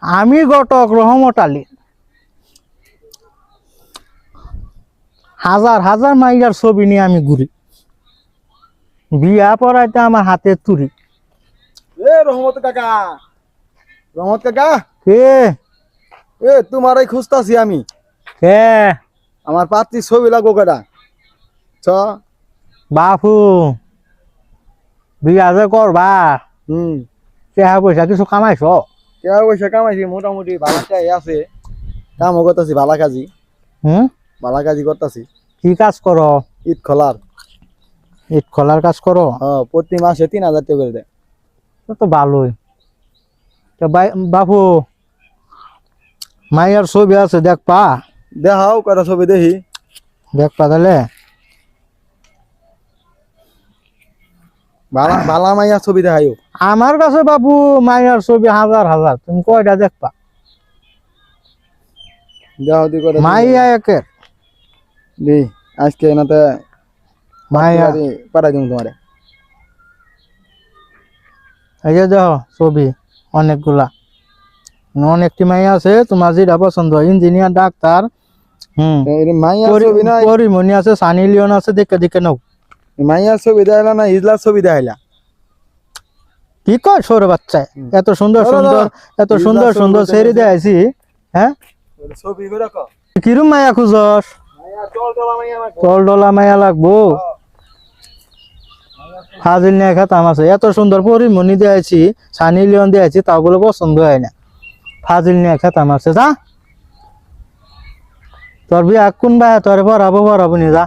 আমি ঘটক রহমত আলী হাজার হাজার মাইয়ার ছবি নিয়ে আমি ঘুরি বিয়া পড়াইতে আমার হাতে তুরি রহমত কাকা রহমত কাকা কে তোমারই খুঁজতাছি আমি কে আমার পাত্রী ছবি লাগবো কেটা চ বাপু বিয়া যে করবা হুম টাকা পয়সা কিছু কামাইছ টাকা পয়সা কামাইছি মোটামুটি ভালাটাই আছে কামও করতেছি ভালা কাজি হুম ভালা কাজি করতেছি কি কাজ করো ঈদ খোলার ইট খোলার কাজ করো প্রতি মাসে 3,000 টাকা করে দেয় তো ভালোই তো বাপু মাইয়ার ছবি আছে দেখপা দেখাও কয়টা ছবি দেখি দেখপা তাহলে ভালা ভালা মাইয়া ছবি দেখাইও আমার কাছে বাবু মাইয়ার ছবি হাজার হাজার তুমি কয়টা দেখপা দেখাও দি কয়টা মাইয়া একের দি আজকে এনাতে মাইয়া পাঠাই দিম তোমারে এই যে দেখো ছবি অনেকগুলা অনেকটি মাইয়া আছে তোমার যেটা পছন্দ ইঞ্জিনিয়ার ডাক্তার মাইয়া ছবি না পরিমণি আছে সানি লিওন আছে দেখে দেখে নাও মাইয়া ছবি দেখাইলা না হিজলার ছবি দেখাইলা কি কয় সৌর বাচ্চায় এত সুন্দর সুন্দর এত সুন্দর সুন্দর ছেড়ে দেয়াইছি হ্যাঁ ছবি করে রাখো কিরম মাইয়া খুঁজস মাইয়া চল চলা মাইয়া তল ডলা মাইয়া লাগবো ফাজিল নিয়ে খেতাম আছে এত সুন্দর পরিমণি দিয়েছি সানি লিওন দিয়েছি তাগুলো পছন্দ হয় না ফাজিল নিয়ে খেতাম আছে যা তোর বিয়া কোন ভাই তোর পড়াবো নি যা